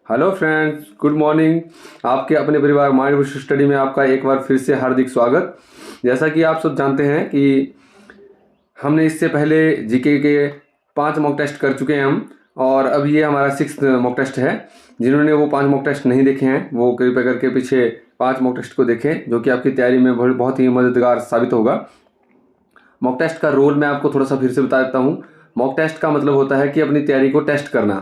Hello friends, good morning. आपके अपने परिवार माइंड बुश स्टडी में आपका एक बार फिर से हार्दिक स्वागत। जैसा कि आप सब जानते हैं कि हमने इससे पहले जीके के 5 मॉक टेस्ट कर चुके हैं हम, और अब ये हमारा 6th मॉक टेस्ट है। जिन्होंने वो 5 मॉक टेस्ट नहीं देखे हैं वो कृपया करके पीछे 5 मॉक टेस्ट को देखें, जो कि आपकी तैयारी में बहुत ही मददगार साबित होगा। मॉक टेस्ट का रोल मैं आपको थोड़ा सा फिर से बता देता हूँ। मॉक टेस्ट का मतलब होता है कि अपनी तैयारी को टेस्ट करना।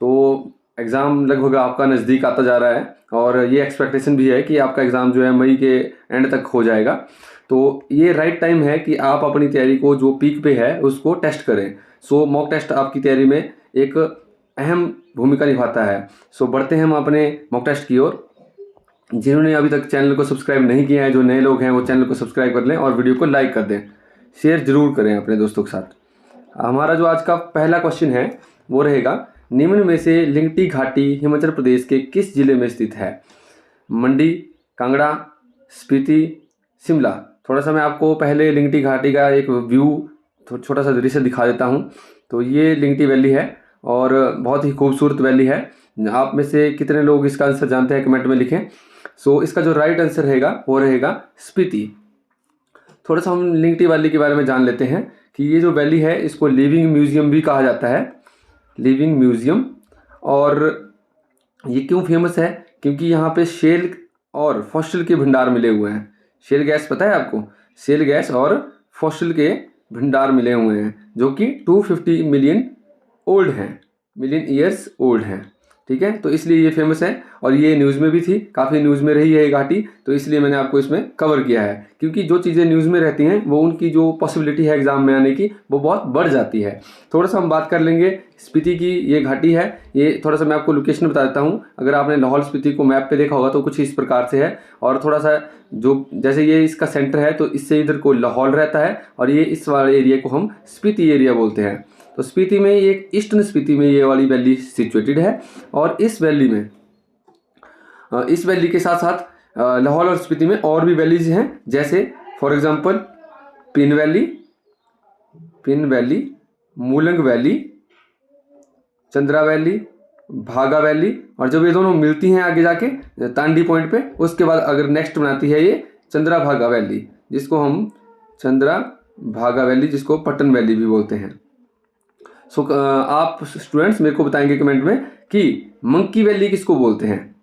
तो एग्ज़ाम लगभग आपका नज़दीक आता जा रहा है, और ये एक्सपेक्टेशन भी है कि आपका एग्ज़ाम जो है मई के एंड तक हो जाएगा। तो ये राइट टाइम है कि आप अपनी तैयारी को जो पीक पे है उसको टेस्ट करें। सो मॉक टेस्ट आपकी तैयारी में एक अहम भूमिका निभाता है। सो बढ़ते हैं हम अपने मॉक टेस्ट की ओर। जिन्होंने अभी तक चैनल को सब्सक्राइब नहीं किया है, जो नए लोग हैं, वो चैनल को सब्सक्राइब कर लें और वीडियो को लाइक कर दें, शेयर जरूर करें अपने दोस्तों के साथ। हमारा जो आज का पहला क्वेश्चन है वो रहेगा, निम्न में से लिंगटी घाटी हिमाचल प्रदेश के किस जिले में स्थित है? मंडी, कांगड़ा, स्पीति, शिमला। थोड़ा सा मैं आपको पहले लिंगटी घाटी का एक व्यू छोटा सा दृश्य दिखा देता हूँ। तो ये लिंगटी वैली है और बहुत ही खूबसूरत वैली है। आप में से कितने लोग इसका आंसर जानते हैं, कमेंट में लिखें। सो इसका जो राइट आंसर रहेगा वो रहेगा स्पीति। थोड़ा सा हम लिंगटी वैली के बारे में जान लेते हैं कि ये जो वैली है इसको लिविंग म्यूजियम भी कहा जाता है, लिविंग म्यूजियम। और ये क्यों फेमस है? क्योंकि यहाँ पे शेल और फॉसिल के भंडार मिले हुए हैं। शेल गैस पता है आपको? शेल गैस और फॉसिल के भंडार मिले हुए हैं, जो कि 250 मिलियन ओल्ड हैं, मिलियन ईयर्स ओल्ड हैं। ठीक है, तो इसलिए ये फेमस है, और ये न्यूज़ में भी थी, काफ़ी न्यूज़ में रही है ये घाटी। तो इसलिए मैंने आपको इसमें कवर किया है, क्योंकि जो चीज़ें न्यूज़ में रहती हैं वो उनकी जो पॉसिबिलिटी है एग्जाम में आने की वो बहुत बढ़ जाती है। थोड़ा सा हम बात कर लेंगे स्पीति की। ये घाटी है, ये थोड़ा सा मैं आपको लोकेशन बता देता हूँ। अगर आपने लाहौल स्पीति को मैप पे देखा होगा तो कुछ इस प्रकार से है, और थोड़ा सा जो जैसे ये इसका सेंटर है तो इससे इधर को लाहौल रहता है, और ये इस वाले एरिया को हम स्पीति एरिया बोलते हैं। तो स्पीति में एक ईस्टर्न स्पीति में ये वाली वैली सिचुएटेड है, और इस वैली में इस वैली के साथ साथ लाहौल और स्पीति में और भी वैलीज हैं, जैसे for example Pin valley, Mulang valley, Chandra valley, Bhaga valley. और जब ये दोनों मिलती हैं आगे जाके तांडी पॉइंट पे, उसके बाद अगर नेक्स्ट बनाती है ये चंद्रा भागा वैली, जिसको हम चंद्रा भागा वैली, जिसको पटन वैली भी बोलते हैं। सो आप स्टूडेंट्स मेरे को बताएंगे कमेंट में कि मंकी वैली किसको बोलते हैं?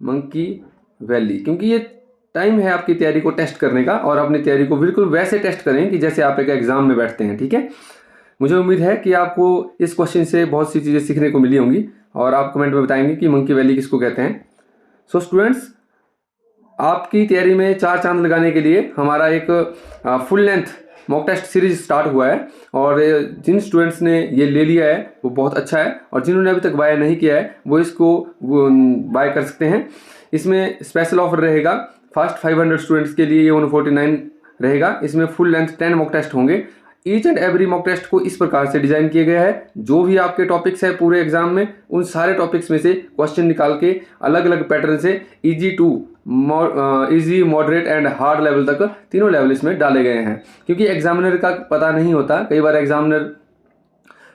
मंकी वैली, क्योंकि ये टाइम है आपकी तैयारी को टेस्ट करने का, और अपनी तैयारी को बिल्कुल वैसे टेस्ट करें कि जैसे आप एक एग्जाम में बैठते हैं। ठीक है, मुझे उम्मीद है कि आपको इस क्वेश्चन से बहुत सी चीज़ें सीखने को मिली होंगी, और आप कमेंट में बताएंगे कि मंकी वैली किसको कहते हैं। सो स्टूडेंट्स, आपकी तैयारी में 4 चांद लगाने के लिए हमारा एक full length mock test series start हुआ है, और जिन स्टूडेंट्स ने ये ले लिया है वो बहुत अच्छा है, और जिन्होंने अभी तक बाय नहीं किया है वो इसको बाय कर सकते हैं। इसमें स्पेशल ऑफर रहेगा फर्स्ट 500 स्टूडेंट्स के लिए, ये 149 रहेगा। इसमें फुल लेंथ 10 मॉक टेस्ट होंगे। Each and every mock test को इस प्रकार से डिजाइन किया गया है, जो भी आपके टॉपिक्स है पूरे एग्जाम में, उन सारे टॉपिक्स में से क्वेश्चन निकाल के अलग अलग पैटर्न से easy to easy, moderate and hard level तक तीनों लेवल इसमें डाले गए हैं। क्योंकि एग्जामिनर का पता नहीं होता, कई बार एग्जामिनर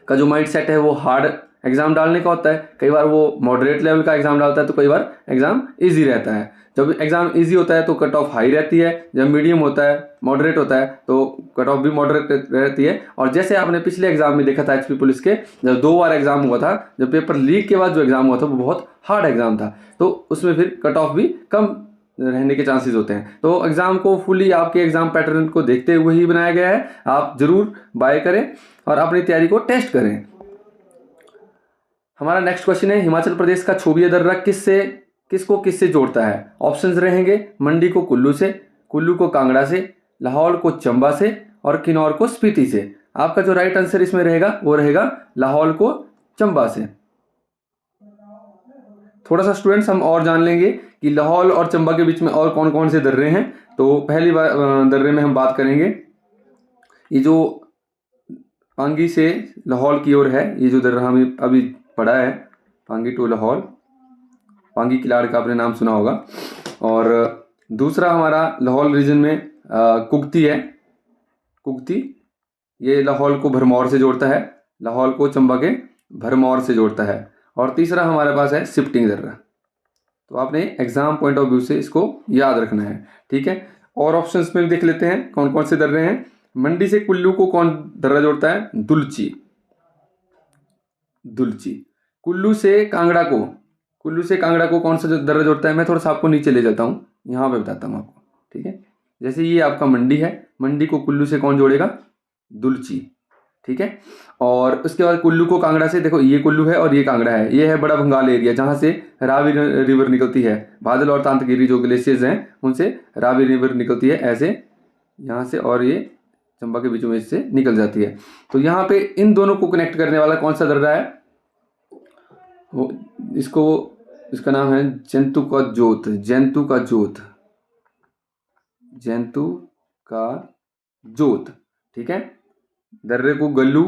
का जो माइंड सेट है वो हार्ड एग्जाम डालने का होता है, कई बार वो मॉडरेट लेवल का एग्जाम डालता है, तो कई बार एग्जाम इजी रहता है। जब एग्जाम इजी होता है तो कट ऑफ हाई रहती है, जब मीडियम होता है, मॉडरेट होता है, तो कट ऑफ भी मॉडरेट रहती है। और जैसे आपने पिछले एग्जाम में देखा था एचपी पुलिस के, जब 2 बार एग्जाम हुआ था, जब पेपर लीक के बाद जो एग्जाम हुआ था वो बहुत हार्ड एग्जाम था, तो उसमें फिर कट ऑफ भी कम रहने के चांसेस होते हैं। तो एग्जाम को फुली आपके एग्जाम पैटर्न को देखते हुए ही बनाया गया है। आप जरूर बाय करें और अपनी तैयारी को टेस्ट करें। हमारा नेक्स्ट क्वेश्चन है, हिमाचल प्रदेश का छोबिया दर्रा किसको किससे जोड़ता है? ऑप्शंस रहेंगे, मंडी को कुल्लू से, कुल्लू को कांगड़ा से, लाहौल को चंबा से, और किन्नौर को स्पीति से। आपका जो राइट आंसर इसमें रहेगा वो रहेगा लाहौल को चंबा से। थोड़ा सा स्टूडेंट्स हम और जान लेंगे कि लाहौल और चंबा के बीच में और कौन कौन से दर्रे हैं। तो पहली दर्रे में हम बात करेंगे, ये जो पांगी से लाहौल की ओर है, ये जो दर्रा हमें अभी पढ़ा है, पांगी टू लाहौल, पांगी किलाड़ का आपने नाम सुना होगा। और दूसरा हमारा लाहौल रीजन में कुगती है, कुगती, ये लाहौल को भरमौर से जोड़ता है, लाहौल को चंबा के भरमौर से जोड़ता है। और तीसरा हमारे पास है शिफ्टिंग दर्रा। तो आपने एग्जाम पॉइंट ऑफ व्यू से इसको याद रखना है, ठीक है। और ऑप्शंस में भी देख लेते हैं कौन कौन से दर्रे हैं। मंडी से कुल्लू को कौन दर्रा जोड़ता है? दुलची। दुलची। कुल्लू से कांगड़ा को कौन सा दर्रा जोड़ता है? मैं थोड़ा सा आपको नीचे ले जाता हूँ, यहाँ पे बताता हूँ आपको, ठीक है। जैसे ये आपका मंडी है, मंडी को कुल्लू से कौन जोड़ेगा? दुलची, ठीक है। और उसके बाद कुल्लू को कांगड़ा से, देखो ये कुल्लू है और ये कांगड़ा है, ये है बड़ा भंगाल एरिया जहाँ से रावी रिवर निकलती है। बादल और तांतगिरी जो ग्लेशियर्स हैं उनसे रावी रिवर निकलती है ऐसे यहाँ से, और ये चंबा के बीचों में इससे निकल जाती है। तो यहाँ पे इन दोनों को कनेक्ट करने वाला कौन सा दर्रा है? वो इसका नाम है जैंतू का जोत। जैंतू का जोत, ठीक है। दर्रे को गल्लू,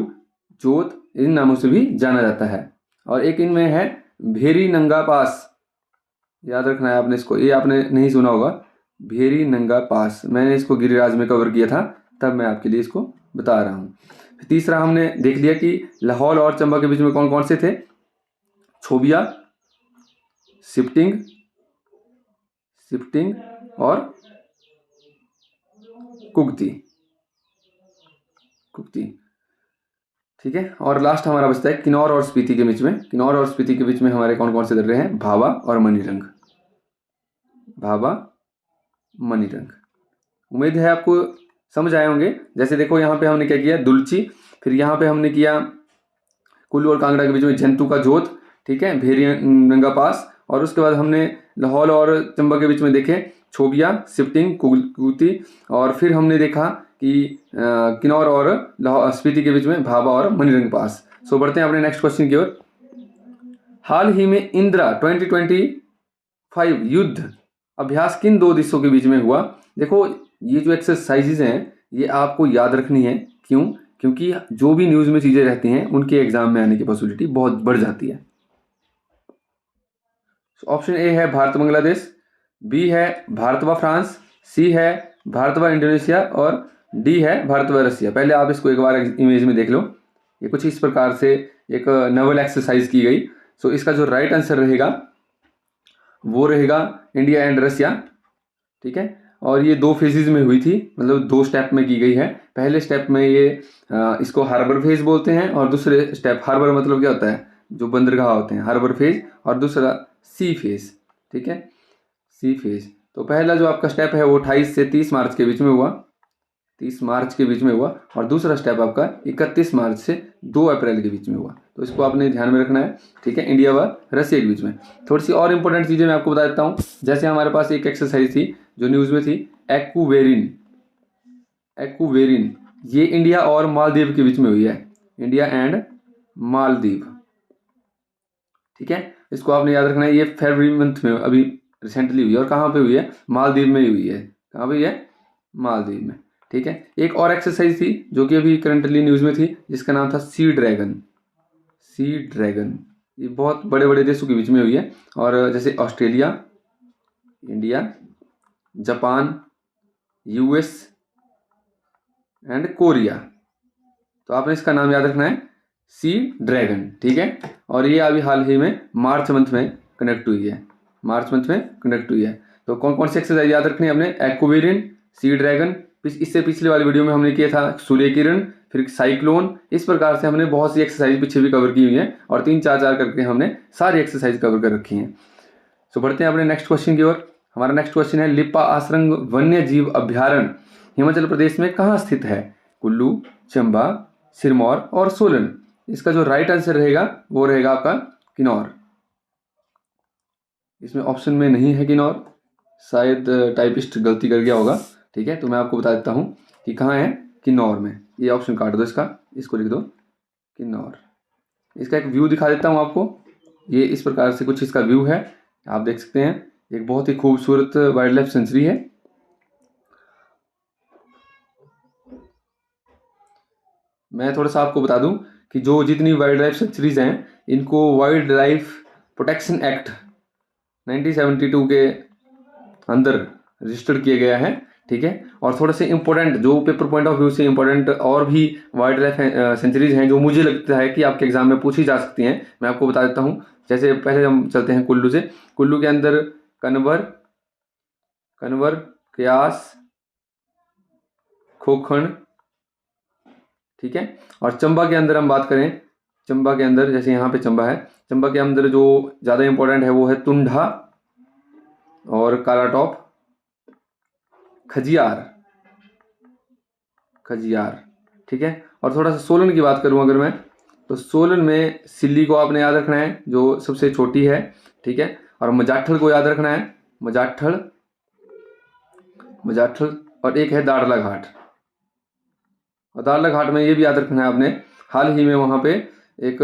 जोत इन नामों से भी जाना जाता है। और एक इनमें है भेरी नंगा पास, याद रखना है आपने इसको, ये आपने नहीं सुना होगा, भेरी नंगा पास। मैंने इसको गिरिराज में कवर किया था, तब मैं आपके लिए इसको बता रहा हूँ। तीसरा हमने देख लिया कि लाहौल और चंबा के बीच में कौन कौन से थे? छोबिया, शिफ्टिंग और कुगती, ठीक है। और लास्ट हमारा बचता है किन्नौर और स्पीति के बीच में। किन्नौर और स्पीति के बीच में हमारे कौन कौन से दर्रे हैं? भाभा और मनीरंग। उम्मीद है आपको समझ आए होंगे। जैसे देखो यहाँ पे हमने क्या किया? दुलची, फिर यहाँ पे हमने किया कुल्लू और कांगड़ा के बीच में जैंतू का जोत, ठीक है, भेरी नंगा पास। और उसके बाद हमने लाहौल और चंबा के बीच में देखे छोबिया, शिफ्टिंग, कुगती। और फिर हमने देखा कि किन्नौर और स्पीति के बीच में भाभा और मनीरंग पास। सो बढ़ते हैं अपने नेक्स्ट क्वेश्चन की ओर। हाल ही में इंदिरा 2025 युद्ध अभ्यास किन दो देशों के बीच में हुआ? देखो ये जो एक्सरसाइजेज हैं ये आपको याद रखनी है। क्यों? क्योंकि जो भी न्यूज़ में चीज़ें रहती हैं उनके एग्जाम में आने की पॉसिबिलिटी बहुत बढ़ जाती है। ऑप्शन ए है भारत बांग्लादेश, बी है भारत व फ्रांस, सी है भारत व इंडोनेशिया और डी है भारत व रसिया। पहले आप इसको एक बार इमेज में देख लो। ये कुछ इस प्रकार से एक नवल एक्सरसाइज की गई। सो इसका जो राइट आंसर रहेगा वो रहेगा इंडिया एंड रसिया, ठीक है। और ये 2 फेजेज में हुई थी, मतलब 2 स्टेप में की गई है। पहले स्टेप में ये इसको हार्बर फेज बोलते हैं, और दूसरे स्टेप, हार्बर मतलब क्या होता है? जो बंदरगाह होते हैं, हार्बर फेज। और दूसरा सी फेज, ठीक है, सी फेज। तो पहला जो आपका स्टेप है वो 28 से 30 मार्च के बीच में हुआ, 30 मार्च के बीच में हुआ। और दूसरा स्टेप आपका 31 मार्च से 2 अप्रैल के बीच में हुआ। तो इसको आपने ध्यान में रखना है, ठीक है, इंडिया व रसिया के बीच में। थोड़ी सी और इंपॉर्टेंट चीज़ें मैं आपको बता देता हूँ। जैसे हमारे पास एक एक्सरसाइज थी जो न्यूज़ में थी, एक्वेरिन, ये इंडिया और मालदीव के बीच में हुई है, इंडिया एंड मालदीव, ठीक है। इसको आपने याद रखना है। ये फरवरी मंथ में अभी रिसेंटली हुई है। और कहाँ पे हुई है? मालदीव में ही हुई है। कहाँ पे हुई है? मालदीव में, ठीक है। एक और एक्सरसाइज थी जो कि अभी करंटली न्यूज़ में थी, जिसका नाम था सी ड्रैगन। ये बहुत बड़े बड़े देशों के बीच में हुई है। और जैसे Australia, India, Japan, US and Korea. तो आपने इसका नाम याद रखना है, सी ड्रैगन, ठीक है। और ये अभी हाल ही में मार्च मंथ में कनेक्ट हुई है। तो कौन कौन सी एक्सरसाइज याद रखनी है आपने? एक्वेरिन, सी ड्रैगन, इससे पिछले वाले वीडियो में हमने किया था सूर्य किरण, फिर साइक्लोन। इस प्रकार से हमने बहुत सी एक्सरसाइज पीछे भी कवर की हुई है, और 3-4 करके हमने सारी एक्सरसाइज कवर कर रखी हैं। सो बढ़ते हैं अपने नेक्स्ट क्वेश्चन की ओर। हमारा नेक्स्ट क्वेश्चन है, लिप्पा आसरंग वन्य जीव अभ्यारण्य हिमाचल प्रदेश में कहाँ स्थित है? कुल्लू, चंबा, सिरमौर और सोलन। इसका जो राइट आंसर रहेगा वो रहेगा आपका किन्नौर। इसमें ऑप्शन में नहीं है किन्नौर, शायद टाइपिस्ट गलती कर गया होगा, ठीक है। तो मैं आपको बता देता हूँ कि कहाँ है, किन्नौर में। ये ऑप्शन काट दो, इसको लिख दो किन्नौर। इसका एक व्यू दिखा देता हूँ आपको। ये इस प्रकार से कुछ इसका व्यू है, आप देख सकते हैं। एक बहुत ही खूबसूरत वाइल्ड लाइफ सेंचुरी है। मैं थोड़ा सा आपको बता दूं कि जो जितनी वाइल्ड लाइफ सेंचुरीज हैं इनको वाइल्ड लाइफ प्रोटेक्शन एक्ट 1972 के अंदर रजिस्टर्ड किया गया है, ठीक है। और थोड़े से इंपॉर्टेंट जो पेपर पॉइंट ऑफ व्यू से इंपॉर्टेंट और भी वाइल्ड लाइफ सेंचुरीज हैं जो मुझे लगता है कि आपके एग्जाम में पूछी जा सकती हैं, मैं आपको बता देता हूँ। जैसे पहले हम चलते हैं कुल्लू से। कुल्लू के अंदर कन्वर, क्यास, खोखण, ठीक है। और चंबा के अंदर हम बात करें, चंबा के अंदर जैसे यहाँ पे चंबा है, चंबा के अंदर जो ज़्यादा इंपॉर्टेंट है वो है तुंडा और कालाटॉप, खजियार, ठीक है। और थोड़ा सा सोलन की बात करूँ अगर मैं, तो सोलन में सिल्ली को आपने याद रखना है जो सबसे छोटी है, ठीक है। और मजाठल को याद रखना है, मजाठल, और एक है दाड़ला घाट। और दाड़ला घाट में ये भी याद रखना है आपने, हाल ही में वहाँ पे एक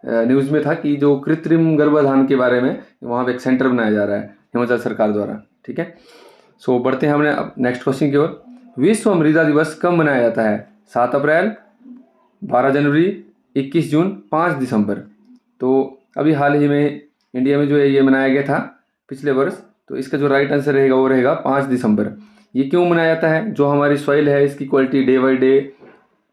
न्यूज़ में था कि जो कृत्रिम गर्भाधान के बारे में वहाँ पे एक सेंटर बनाया जा रहा है हिमाचल सरकार द्वारा, ठीक है। सो बढ़ते हैं हमने अब नेक्स्ट क्वेश्चन की ओर। विश्व मृदा दिवस कब मनाया जाता है? 7 अप्रैल, 12 जनवरी, 21 जून, 5 दिसंबर। तो अभी हाल ही में इंडिया में जो है ये मनाया गया था पिछले वर्ष, तो इसका जो राइट आंसर रहेगा वो रहेगा 5 दिसंबर। ये क्यों मनाया जाता है? जो हमारी सॉइल है इसकी क्वालिटी डे बाई डे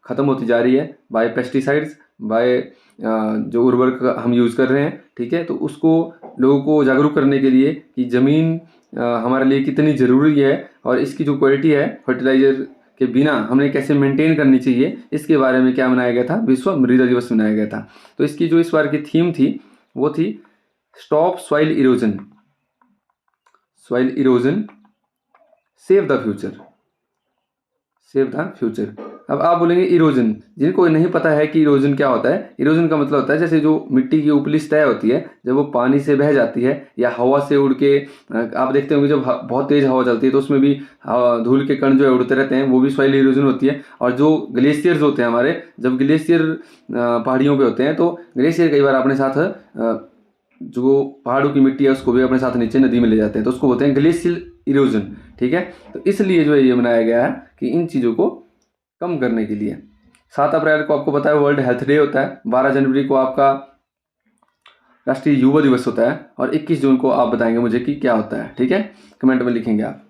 ख़त्म होती जा रही है बाय पेस्टिसाइड्स, बाय जो उर्वरक हम यूज़ कर रहे हैं, ठीक है। तो उसको लोगों को जागरूक करने के लिए कि ज़मीन हमारे लिए कितनी ज़रूरी है और इसकी जो क्वालिटी है फर्टिलाइज़र के बिना हमने कैसे मेंटेन करनी चाहिए, इसके बारे में क्या मनाया गया था? विश्व मृदा दिवस मनाया गया था। तो इसकी जो इस बार की थीम थी वो थी stop soil erosion, save the future. अब आप बोलेंगे इरोजन, जिनको नहीं पता है कि इरोजन क्या होता है, इरोजन का मतलब होता है जैसे जो मिट्टी की ऊपरी सतह होती है जब वो पानी से बह जाती है या हवा से उड़ के, आप देखते होंगे जब बहुत तेज हवा चलती है तो उसमें भी धूल के कण जो है उड़ते रहते हैं, वो भी सॉइल इरोजन होती है। और जो ग्लेशियर्स होते हैं हमारे, जब ग्लेशियर पहाड़ियों पर होते हैं तो ग्लेशियर कई बार अपने साथ जो पहाड़ों की मिट्टी है उसको भी अपने साथ नीचे नदी में ले जाते हैं, तो उसको बोलते हैं ग्लेशियल इरोजन, ठीक है। तो इसलिए जो है ये मनाया गया है कि इन चीज़ों को कम करने के लिए। 7 अप्रैल को आपको पता है वर्ल्ड हेल्थ डे होता है, 12 जनवरी को आपका राष्ट्रीय युवा दिवस होता है और 21 जून को आप बताएंगे मुझे कि क्या होता है, ठीक है, कमेंट में लिखेंगे आप।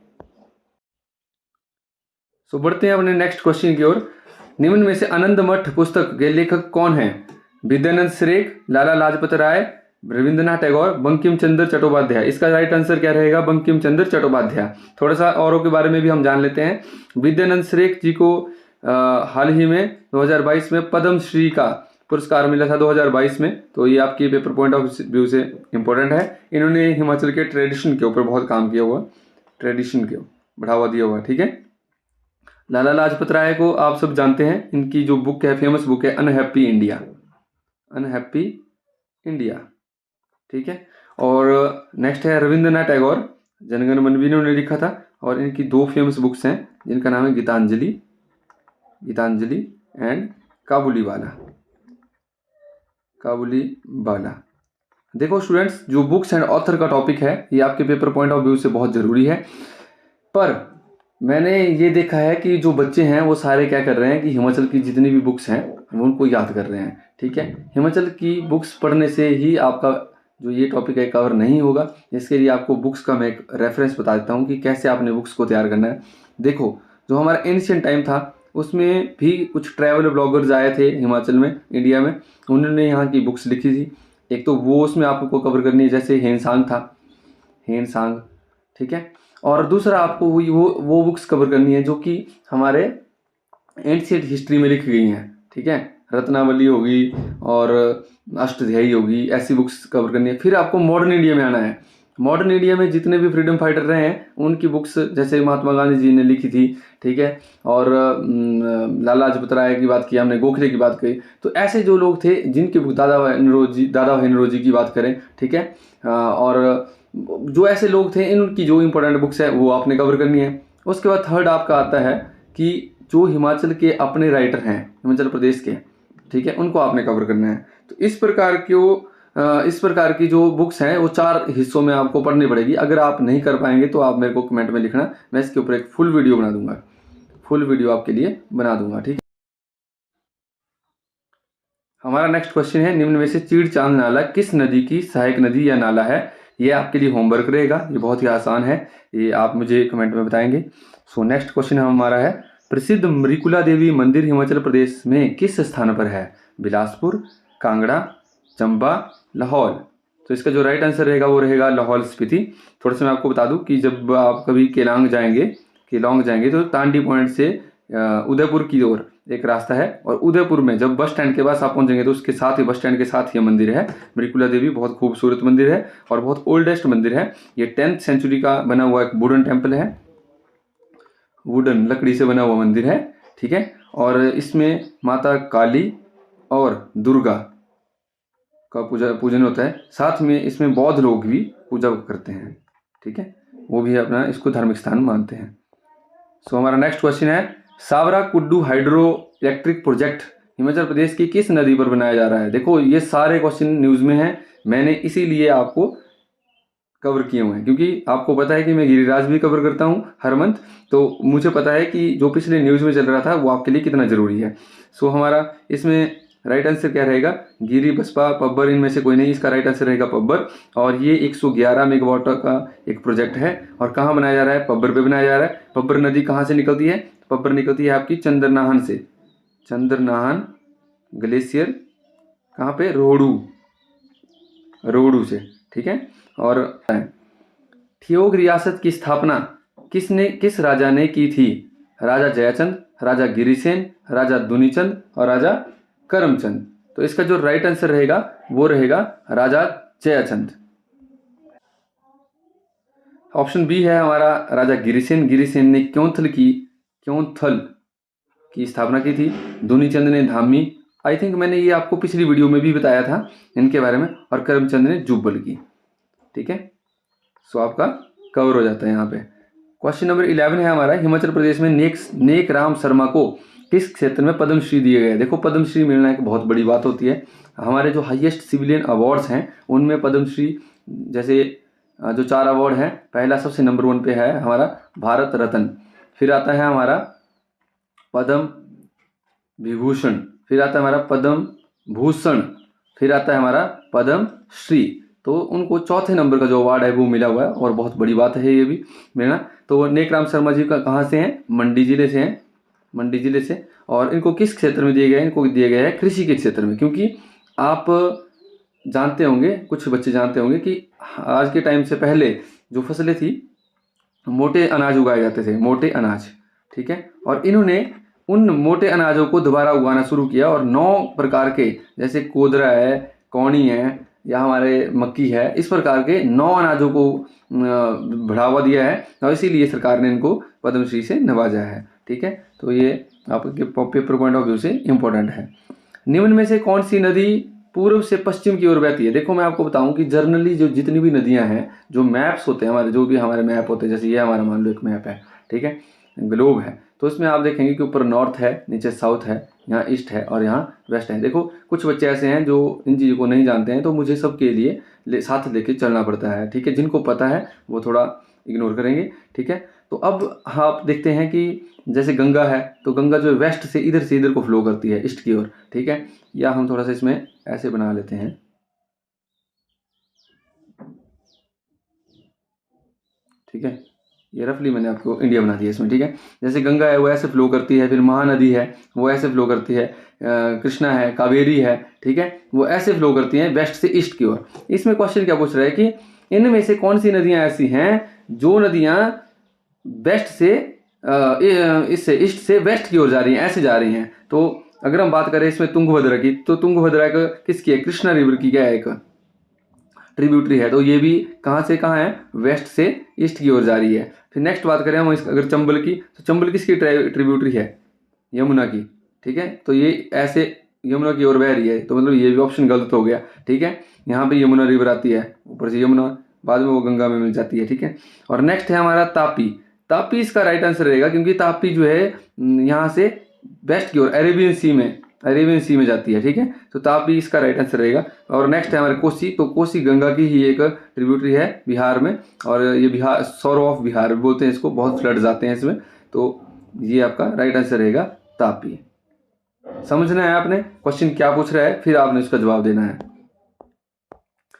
सो बढ़ते हैं अपने नेक्स्ट क्वेश्चन की ओर। निम्न में से आनंद मठ पुस्तक के लेखक कौन है? विद्यानंद श्रेष्ठ, लाला लाजपत राय, रविंद्रनाथ टैगोर, बंकिम चंद्र चट्टोपाध्याय। इसका राइट आंसर क्या रहेगा? बंकिम चंद्र चट्टोपाध्याय। थोड़ा सा औरों के बारे में भी हम जान लेते हैं। विद्यानंद श्रेष्ठ जी को हाल ही में 2022 में पद्म श्री का पुरस्कार मिला था 2022 में, तो ये आपके पेपर पॉइंट ऑफ व्यू से इम्पोर्टेंट है। इन्होंने हिमाचल के ट्रेडिशन के ऊपर बहुत काम किया हुआ, ट्रेडिशन को बढ़ावा दिया हुआ, ठीक है। लाला लाजपत राय को आप सब जानते हैं, इनकी जो बुक है, फेमस बुक है अनहैप्पी इंडिया, ठीक है। और नेक्स्ट है रविंद्रनाथ टैगोर, जनगण मन भी इन्होंने लिखा था और इनकी 2 फेमस बुक्स हैं जिनका नाम है गीतांजलि एंड काबुली बाला। देखो स्टूडेंट्स, जो बुक्स एंड ऑथर का टॉपिक है ये आपके पेपर पॉइंट ऑफ व्यू से बहुत ज़रूरी है, पर मैंने ये देखा है कि जो बच्चे हैं वो सारे क्या कर रहे हैं कि हिमाचल की जितनी भी बुक्स हैं वो उनको याद कर रहे हैं, ठीक है। हिमाचल की बुक्स पढ़ने से ही आपका जो ये टॉपिक है कवर नहीं होगा। इसके लिए आपको बुक्स का मैं एक रेफरेंस बता देता हूँ कि कैसे आपने बुक्स को तैयार करना है। देखो, जो हमारा एंशिएंट टाइम था उसमें भी कुछ ट्रैवल ब्लॉगर्स आए थे हिमाचल में, इंडिया में, उन्होंने यहाँ की बुक्स लिखी थी। एक तो वो उसमें आपको कवर करनी है, जैसे हेनसांग, ठीक है। और दूसरा आपको वो बुक्स कवर करनी है जो कि हमारे एंशिएंट हिस्ट्री में लिखी गई हैं, ठीक है। रत्नावली होगी और अष्टध्यायी होगी, ऐसी बुक्स कवर करनी है। फिर आपको मॉडर्न इंडिया में आना है। मॉडर्न इंडिया में जितने भी फ्रीडम फाइटर रहे हैं उनकी बुक्स, जैसे महात्मा गांधी जी ने लिखी थी, ठीक है। और लाला लाजपत राय की बात की हमने, गोखले की बात कही, तो ऐसे जो लोग थे जिनकी बुक, दादा भाई नौरोजी की बात करें, ठीक है, और जो ऐसे लोग थे इनकी जो इंपॉर्टेंट बुक्स है वो आपने कवर करनी है। उसके बाद थर्ड आपका आता है कि जो हिमाचल के अपने राइटर हैं, हिमाचल प्रदेश के, ठीक है, उनको आपने कवर करना है। तो इस प्रकार की जो बुक्स हैं वो 4 हिस्सों में आपको पढ़नी पड़ेगी। अगर आप नहीं कर पाएंगे तो आप मेरे को कमेंट में लिखना, मैं इसके ऊपर एक फुल वीडियो आपके लिए बना दूंगा, ठीक है। हमारा नेक्स्ट क्वेश्चन है, निम्न में से चीड़ चांद नाला किस नदी की सहायक नदी या नाला है? ये आपके लिए होमवर्क रहेगा, ये बहुत ही आसान है, ये आप मुझे कमेंट में बताएंगे। सो नेक्स्ट क्वेश्चन हमारा है, प्रसिद्ध मृकुला देवी मंदिर हिमाचल प्रदेश में किस स्थान पर है? बिलासपुर, कांगड़ा, चंबा, लाहौल। तो इसका जो राइट आंसर रहेगा वो रहेगा लाहौल स्पीति। थोड़ा सा मैं आपको बता दूं कि जब आप कभी केलांग जाएंगे तो तांडी पॉइंट से उदयपुर की ओर एक रास्ता है, और उदयपुर में जब बस स्टैंड के पास आप पहुंचेंगे तो उसके साथ ही, बस स्टैंड के साथ ही मंदिर है मृकुला देवी। बहुत खूबसूरत मंदिर है और बहुत ओल्डेस्ट मंदिर है। ये 10th सेंचुरी का बना हुआ एक वुडन टेम्पल है, वुडन लकड़ी से बना हुआ मंदिर है, ठीक है। और इसमें माता काली और दुर्गा का पूजन होता है, साथ में इसमें बौद्ध लोग भी पूजा करते हैं, ठीक है, वो भी अपना इसको धार्मिक स्थान मानते हैं। सो हमारा नेक्स्ट क्वेश्चन है, Sawra Kuddu hydro electric project Himachal Pradesh की किस नदी पर बनाया जा रहा है? देखो ये सारे क्वेश्चन न्यूज़ में हैं, मैंने इसीलिए आपको कवर किए हुए हैं, क्योंकि आपको पता है कि मैं गिरिराज भी कवर करता हूँ हर मंथ, तो मुझे पता है कि जो पिछले न्यूज़ में चल रहा था वो आपके लिए कितना ज़रूरी है। सो हमारा इसमें राइट आंसर क्या रहेगा? गिरी, बसपा, पब्बर, इनमें से कोई नहीं, इसका राइट आंसर रहेगा पब्बर। और ये 111 मेगावाट का एक प्रोजेक्ट है, और कहाँ बनाया जा रहा है? पब्बर पे बनाया जा रहा है। पब्बर नदी कहाँ से निकलती है? पब्बर निकलती है आपकी चंद्रनाहन से, चंद्रनाहन ग्लेशियर, कहाँ पे? रोहडू से, ठीक है। और ठियोग रियासत की स्थापना किस राजा ने की थी? राजा जयचंद, राजा गिरिसेन, राजा दुनीचंद और राजा करमचंद। तो इसका जो राइट आंसर रहेगा वो रहेगा राजा जयचंद। ऑप्शन बी है हमारा राजा गिरिसेन। गिरिसेन ने क्योंथल की स्थापना की थी। दुनीचंद ने धामी, आई थिंक मैंने ये आपको पिछली वीडियो में भी बताया था इनके बारे में। और करमचंद ने जुब्बल की, ठीक है। सो आपका कवर हो जाता है यहाँ पे। क्वेश्चन नंबर 11 है हमारा, हिमाचल प्रदेश में नेक राम शर्मा को किस क्षेत्र में पद्मश्री दिए गए? देखो पद्मश्री मिलना एक बहुत बड़ी बात होती है। हमारे जो हाईएस्ट सिविलियन अवार्ड्स हैं उनमें पद्मश्री, जैसे जो 4 अवार्ड हैं, पहला सबसे नंबर 1 पे है हमारा भारत रत्न, फिर आता है हमारा पद्म विभूषण, फिर आता है हमारा पद्म भूषण, फिर आता है हमारा पद्म श्री। तो उनको चौथे नंबर का जो अवार्ड है वो मिला हुआ है, और बहुत बड़ी बात है ये भी मिलना। तो नेकराम शर्मा जी का कहाँ से हैं? मंडी जिले से हैं, मंडी जिले से। और इनको किस क्षेत्र में दिए गए हैं? इनको दिए गए हैं कृषि के क्षेत्र में, क्योंकि आप जानते होंगे, कुछ बच्चे जानते होंगे कि आज के टाइम से पहले जो फसलें थी मोटे अनाज उगाए जाते थे, मोटे अनाज, ठीक है। और इन्होंने उन मोटे अनाजों को दोबारा उगाना शुरू किया, और 9 प्रकार के, जैसे कोदरा है, कौनी है, या हमारे मक्की है, इस प्रकार के 9 अनाजों को बढ़ावा दिया है, और इसीलिए सरकार ने इनको पद्मश्री से नवाजा है, ठीक है। तो ये आपके पेपर पॉइंट ऑफ व्यू से इम्पोर्टेंट है। निम्न में से कौन सी नदी पूर्व से पश्चिम की ओर बहती है? देखो मैं आपको बताऊं कि जर्नली जो जितनी भी नदियां हैं, जो मैप्स होते हैं हमारे, जो भी हमारे मैप होते हैं, जैसे ये हमारा मान लो एक मैप है, ठीक है, ग्लोब है, तो इसमें आप देखेंगे कि ऊपर नॉर्थ है, नीचे साउथ है, यहाँ ईस्ट है और यहाँ वेस्ट है। देखो कुछ बच्चे ऐसे हैं जो इन चीज़ों को नहीं जानते हैं, तो मुझे सबके लिए साथ लेके चलना पड़ता है, ठीक है। जिनको पता है वो थोड़ा इग्नोर करेंगे, ठीक है। तो अब आप देखते हैं कि जैसे गंगा है, तो गंगा जो वेस्ट से इधर को फ्लो करती है, ईस्ट की ओर, ठीक है। या हम थोड़ा सा इसमें ऐसे बना लेते हैं, ठीक है। ये रफली मैंने आपको इंडिया बना दिया इसमें, ठीक है। जैसे गंगा है वो ऐसे फ्लो करती है, फिर महानदी है वो ऐसे फ्लो करती है, कृष्णा है, कावेरी है, ठीक है, वो ऐसे फ्लो करती हैं वेस्ट से ईस्ट की ओर। इसमें क्वेश्चन क्या पूछ रहा है कि इनमें से कौन सी नदियां ऐसी हैं जो नदियां वेस्ट से इससे ईस्ट से वेस्ट की ओर जा रही हैं, ऐसे जा रही हैं। तो अगर हम बात करें इसमें तुंगभद्रा की, तो तुंगभद्रा किसकी है? कृष्णा रिवर की क्या है, एक ट्रिब्यूटरी है। तो ये भी कहाँ से कहाँ है? वेस्ट से ईस्ट की ओर जा रही है। फिर नेक्स्ट बात करें हम अगर चंबल की, तो चंबल किसकी ट्रिब्यूटरी है? यमुना की, ठीक है। तो ये ऐसे यमुना की ओर बह रही है, तो मतलब ये भी ऑप्शन गलत हो गया, ठीक है। यहाँ पे यमुना रिवर आती है, ऊपर से यमुना, बाद में वो गंगा में मिल जाती है, ठीक है। और नेक्स्ट है हमारा तापी। तापी इसका राइट आंसर रहेगा, क्योंकि तापी जो है यहाँ से वेस्ट की ओर अरेबियन सी में जाती है, ठीक है। तो तापी इसका राइट आंसर रहेगा। और नेक्स्ट है हमारे कोसी। तो कोसी गंगा की ही एक ट्रिब्यूटरी है बिहार में, और ये बिहार सौरो ऑफ बिहार बोलते हैं इसको, बहुत फ्लड्स आते हैं इसमें। तो ये आपका राइट आंसर रहेगा तापी। समझना है आपने क्वेश्चन क्या पूछ रहा है, फिर आपने उसका जवाब देना है।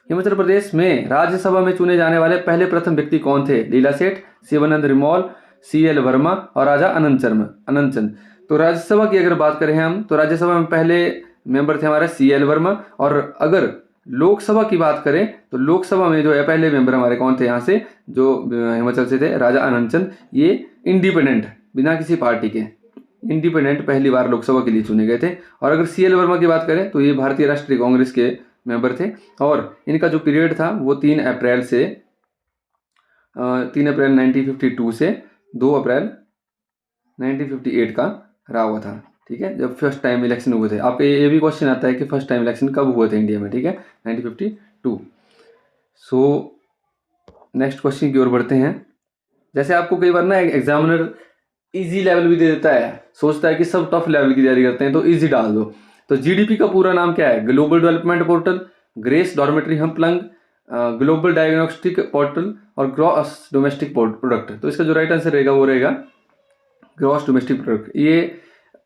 हिमाचल प्रदेश में राज्यसभा में चुने जाने वाले पहले प्रथम व्यक्ति कौन थे? लीला सेठ, शिवानंद रिमोल, CL वर्मा और राजा अनंत चंद। तो राज्यसभा की अगर बात करें हम, तो राज्यसभा में पहले मेंबर थे हमारे CL वर्मा। और अगर लोकसभा की बात करें तो लोकसभा में जो है पहले मेंबर हमारे कौन थे यहाँ से, जो हिमाचल से थे, राजा अनंत चंद। ये इंडिपेंडेंट, बिना किसी पार्टी के इंडिपेंडेंट पहली बार लोकसभा के लिए चुने गए थे। और अगर CL वर्मा की बात करें तो ये भारतीय राष्ट्रीय कांग्रेस के मेंबर थे। और इनका जो पीरियड था वो 3 अप्रैल 1952 से 2 अप्रैल 1958 का रहा हुआ था। ठीक है, जब फर्स्ट टाइम इलेक्शन हुए थे। आपका ये भी क्वेश्चन आता है कि फर्स्ट टाइम इलेक्शन कब हुए थे इंडिया में? ठीक है, 1952। सो नेक्स्ट क्वेश्चन की ओर बढ़ते हैं। जैसे आपको कई बार ना एग्जामिनर इजी लेवल भी दे देता है, सोचता है कि सब टफ लेवल की तैयारी करते हैं तो इजी डाल दो। तो GDP का पूरा नाम क्या है? Global development portal, grace dormitory हम्पलंग, ग्लोबल डायग्नोस्टिक पोर्टल और ग्रॉस डोमेस्टिक प्रोडक्ट। तो इसका जो राइट आंसर रहेगा वो रहेगा ग्रॉस डोमेस्टिक प्रोडक्ट। ये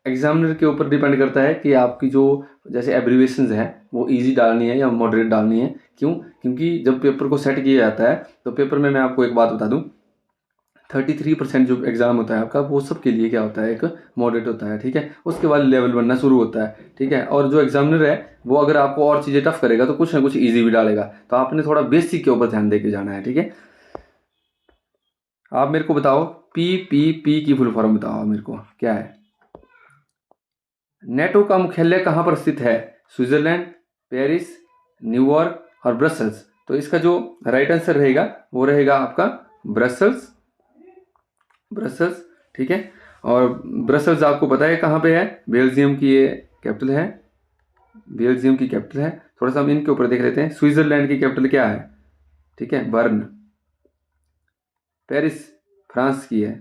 एग्जामिनर के ऊपर डिपेंड करता है कि आपकी जो जैसे एब्रीवेशंस है वो इजी डालनी है या मॉडरेट डालनी है। क्यों? क्योंकि जब पेपर को सेट किया जाता है तो पेपर में मैं आपको एक बात बता दूं, 33% जो एग्जाम होता है आपका वो सब के लिए क्या होता है, एक मॉडरेट होता है। ठीक है, उसके बाद लेवल बनना शुरू होता है। ठीक है, और जो एग्जामिनर है वो अगर आपको और चीज़ें टफ करेगा तो कुछ ना कुछ इजी भी डालेगा। तो आपने थोड़ा बेसिक के ऊपर ध्यान दे के जाना है। ठीक है, आप मेरे को बताओ PPP की फुल फॉर्म बताओ मेरे को क्या है? नेटो का मुख्यालय कहाँ पर स्थित है? स्विट्जरलैंड, पेरिस, न्यूयॉर्क और ब्रसल्स। तो इसका जो राइट आंसर रहेगा वो रहेगा आपका ब्रसल्स। ठीक है, और ब्रसल्स आपको पता है कहाँ पे है? बेल्जियम की ये कैपिटल है, बेल्जियम की कैपिटल है। थोड़ा सा हम इनके ऊपर देख लेते हैं। स्विट्जरलैंड की कैपिटल क्या है? ठीक है, बर्न। पेरिस फ्रांस की है।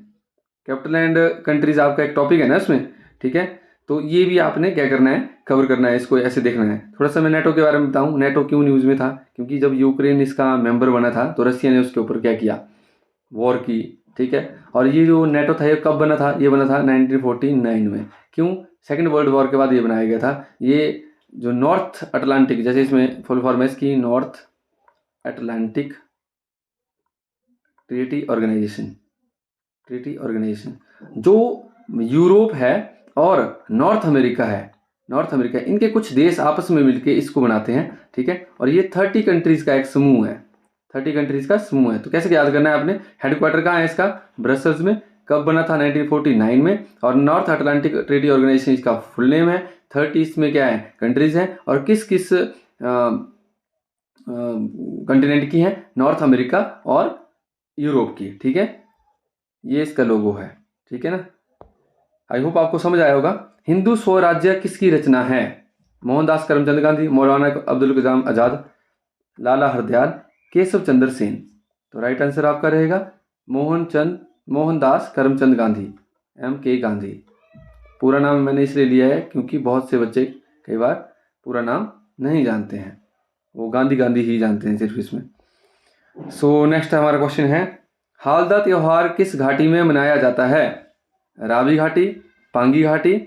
कैपिटल एंड कंट्रीज आपका एक टॉपिक है ना इसमें। ठीक है, तो ये भी आपने क्या करना है, कवर करना है, इसको ऐसे देखना है। थोड़ा सा मैं नेटो के बारे में बताऊं। नेटो क्यों न्यूज़ में था? क्योंकि जब यूक्रेन इसका मेंबर बना था तो रशिया ने उसके ऊपर क्या किया, वॉर की। ठीक है, और ये जो नेटो था ये कब बना था? ये बना था 1949 में। क्यों? सेकेंड वर्ल्ड वॉर के बाद ये बनाया गया था। ये जो नॉर्थ अटलांटिक, जैसे इसमें फुल फॉर्म है इसकी, नॉर्थ अटलांटिक ट्रीटी ऑर्गेनाइजेशन। जो यूरोप है और नॉर्थ अमेरिका इनके कुछ देश आपस में मिलके इसको बनाते हैं। ठीक है, और ये 30 कंट्रीज का एक समूह है। 30 कंट्रीज का समूह है। तो कैसे याद करना है आपने? हेडक्वार्टर कहाँ है इसका? ब्रसल्स में। कब बना था? 1949 में। और नॉर्थ अटलांटिक ट्रीटी ऑर्गेनाइजेशन इसका फुल नेम है। 30 इसमें क्या है, कंट्रीज हैं, और किस किस कंटिनेंट की हैं? नॉर्थ अमेरिका और यूरोप की। ठीक है, ये इसका लोगो है। ठीक है ना, आई होप आपको समझ आया होगा। हिंदू स्वराज्य किसकी रचना है? मोहनदास करमचंद गांधी, मौलाना अब्दुल कलाम आजाद, लाला हरदयाल, केशव चंद्र सेन। तो राइट आंसर आपका रहेगा मोहनदास करमचंद गांधी, MK गांधी। पूरा नाम मैंने इसलिए लिया है क्योंकि बहुत से बच्चे कई बार पूरा नाम नहीं जानते हैं, वो गांधी ही जानते हैं सिर्फ इसमें। सो नेक्स्ट हमारा क्वेश्चन है, हालदा त्योहार किस घाटी में मनाया जाता है? रावी घाटी, पांगी घाटी,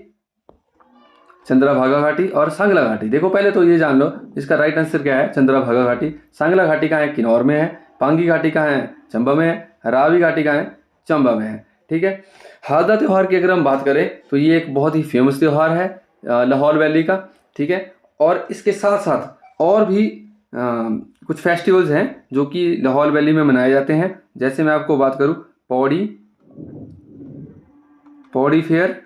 चंद्रभागा घाटी और सांगला घाटी। देखो पहले तो ये जान लो इसका राइट आंसर क्या है, चंद्रभागा घाटी। सांगला घाटी कहाँ है? किन्नौर में है। पांगी घाटी कहाँ है? चंबा में है। रावी घाटी कहाँ है? चंबा में है। ठीक है, हालदा त्यौहार की अगर हम बात करें तो ये एक बहुत ही फेमस त्यौहार है लाहौल वैली का। ठीक है, और इसके साथ साथ और भी कुछ फेस्टिवल्स हैं जो कि लाहौल वैली में मनाए जाते हैं। जैसे मैं आपको बात करूं, पौड़ी फेयर,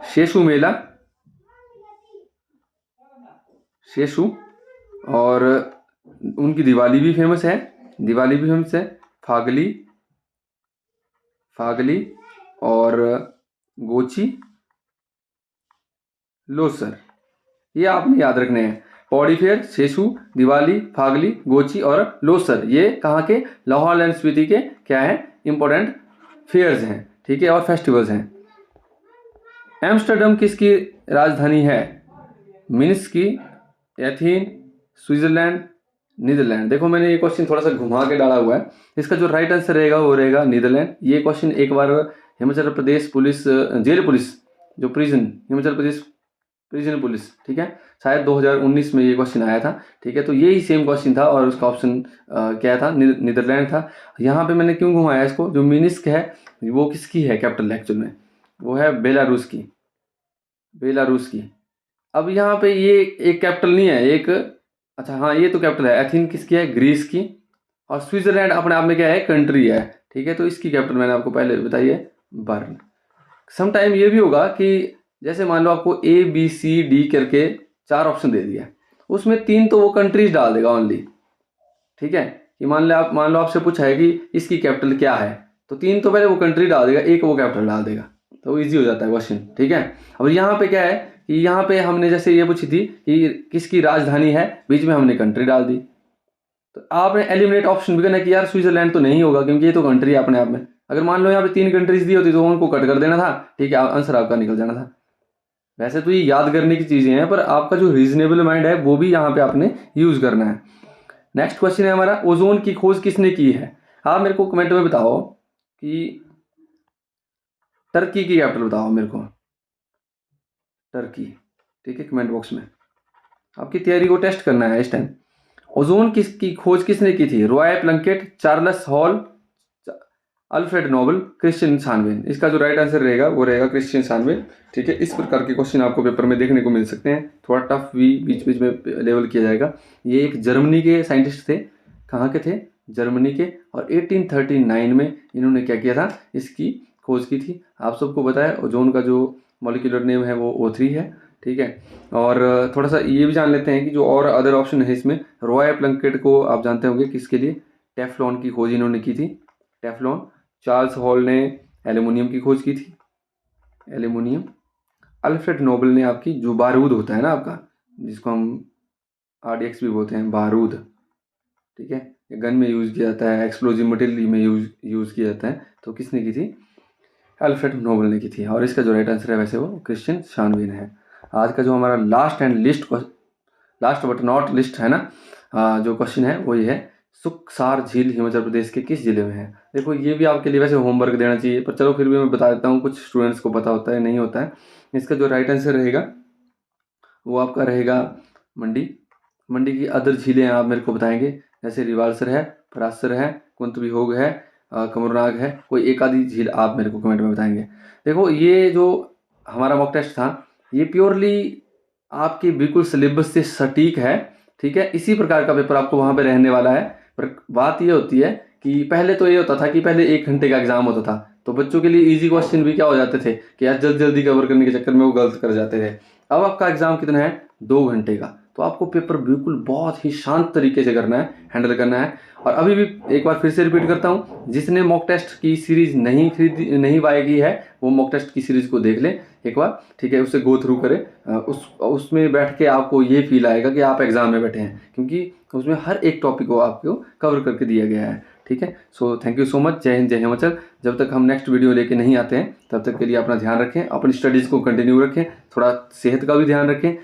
शेषु मेला, और उनकी दिवाली भी फेमस है। फागली और गोची, लोसर। ये आपने याद रखने हैं। पौड़ी फेयर, शेषु, दिवाली, फागली, गोची और लोसर, ये कहाँ के? लाहौल एंड स्पीति के क्या है, इंपॉर्टेंट फेयर्स हैं। ठीक है, और फेस्टिवल्स हैं। एम्स्टर्डम किसकी राजधानी है? मिन्स्क की, एथेन, स्विट्जरलैंड, नीदरलैंड। देखो मैंने ये क्वेश्चन थोड़ा सा घुमा के डाला हुआ है। इसका जो राइट आंसर रहेगा वो रहेगा नीदरलैंड। ये क्वेश्चन एक बार Himachal Pradesh police, jail police जो prison, Himachal Pradesh prison police, ठीक है, शायद 2019 में ये क्वेश्चन आया था, ठीक है। तो यही सेम क्वेश्चन था और उसका ऑप्शन क्या था, नीदरलैंड था। यहाँ पे मैंने क्यों घुमाया इसको, जो मिनिस्क है वो किसकी है कैपिटल एक्चुअल में, वो है बेलारूस की, बेलारूस की। अब यहाँ पे ये एक कैपिटल नहीं है, एक, अच्छा हाँ ये तो कैपिटल है, एथेन किसकी है, ग्रीस की। और स्विट्जरलैंड अपने आप में क्या है, कंट्री है, ठीक है। तो इसकी कैपिटल मैंने आपको पहले बताई है, बर्न। सम टाइम ये भी होगा कि जैसे मान लो आपको ए बी सी डी करके 4 ऑप्शन दे दिया, उसमें 3 तो वो कंट्रीज डाल देगा ओनली, ठीक है। कि मान लो आपसे पूछा है कि इसकी कैपिटल क्या है, तो 3 तो पहले वो कंट्री डाल देगा, एक वो कैपिटल डाल देगा, तो ईजी हो जाता है क्वेश्चन, ठीक है। अब यहाँ पे क्या है कि यहाँ पे हमने जैसे ये पूछी थी कि किसकी राजधानी है, बीच में हमने कंट्री डाल दी, तो आपने एलिमिनेट ऑप्शन भी करना कि यार स्विट्जरलैंड तो नहीं होगा क्योंकि ये तो कंट्री है अपने आप में। अगर मान लो यहाँ पे 3 कंट्रीज दी होती तो उनको कट कर देना था, ठीक है, आंसर आपका निकल जाना था। वैसे तो ये याद करने की चीज़ें हैं, पर आपका जो रीजनेबल माइंड है वो भी यहाँ पे आपने यूज़ करना है। नेक्स्ट क्वेश्चन है हमारा, ओजोन की खोज किसने की है। आप मेरे को कमेंट में बताओ कि टर्की की कैपिटल बताओ मेरे को, टर्की, ठीक है, कमेंट बॉक्स में। आपकी तैयारी को टेस्ट करना है इस टाइम। ओजोन की खोज किसने की थी, Roy Plunkett, Charles Hall, Alfred Nobel, Christian शानवेन। इसका जो राइट आंसर रहेगा वो रहेगा क्रिश्चियन शानवेन, ठीक है। इस प्रकार के क्वेश्चन आपको पेपर में देखने को मिल सकते हैं, थोड़ा टफ भी बीच बीच में लेवल किया जाएगा। ये एक जर्मनी के साइंटिस्ट थे, कहाँ के थे, जर्मनी के, और 1839 में इन्होंने क्या किया था, इसकी खोज की थी। आप सबको पता है ओजोन का जो मॉलिक्यूलर नेम है वो O3 है, ठीक है। और थोड़ा सा ये भी जान लेते हैं कि जो और अदर ऑप्शन है इसमें, रॉय प्लंकेट को आप जानते होंगे किसके लिए, टेफ्लॉन की खोज इन्होंने की थी, टेफ्लॉन। चार्ल्स हॉल ने एल्यूमिनियम की खोज की थी, एल्यूमिनियम। अल्फ्रेड नोबल ने आपकी जो बारूद होता है ना आपका, जिसको हम RDX भी बोलते हैं, बारूद, ठीक है, गन में यूज़ किया जाता है, एक्सप्लोजिव मटेरियल में यूज़ किया जाता है, तो किसने की थी, अल्फ्रेड नोबल ने की थी। और इसका जो राइट आंसर है वैसे वो क्रिश्चियन शानवेन है। आज का जो हमारा लास्ट बट नॉट लिस्ट है ना, जो क्वेश्चन है वो ये है, सुखसार झील हिमाचल प्रदेश के किस जिले में है। देखो ये भी आपके लिए वैसे होमवर्क देना चाहिए, पर चलो फिर भी मैं बता देता हूँ, कुछ स्टूडेंट्स को पता होता है नहीं होता है। इसका जो राइट आंसर रहेगा वो आपका रहेगा मंडी। मंडी की अदर झीलें आप मेरे को बताएंगे, जैसे रिवालसर है, परासर है, कुंतविहोग है, कमरनाग है, कोई एक आधी झील आप मेरे को कमेंट में बताएंगे। देखो ये जो हमारा मॉक टेस्ट था ये प्योरली आपके बिल्कुल सिलेबस से सटीक है, ठीक है। इसी प्रकार का पेपर आपको वहाँ पे रहने वाला है। पर बात ये होती है कि पहले तो ये होता था कि पहले 1 घंटे का एग्जाम होता था, तो बच्चों के लिए इजी क्वेश्चन भी क्या हो जाते थे कि यार जल्दी जल्दी कवर करने के चक्कर में वो गलत कर जाते थे। अब आपका एग्जाम कितना है, 2 घंटे का, तो आपको पेपर बिल्कुल बहुत ही शांत तरीके से करना है, हैंडल करना है। और अभी भी एक बार फिर से रिपीट करता हूँ, जिसने मॉक टेस्ट की सीरीज नहीं बाय की है वो मॉक टेस्ट की सीरीज को देख ले एक बार, ठीक है, उससे गो थ्रू करे। उसमें बैठ के आपको ये फील आएगा कि आप एग्जाम में बैठे हैं, क्योंकि उसमें हर एक टॉपिक को आपको कवर करके दिया गया है, ठीक है। So thank you so much, जय हिंद जय हिमाचल। जब तक हम नेक्स्ट वीडियो लेके नहीं आते हैं तब तक के लिए अपना ध्यान रखें, अपनी स्टडीज़ को कंटिन्यू रखें, थोड़ा सेहत का भी ध्यान रखें।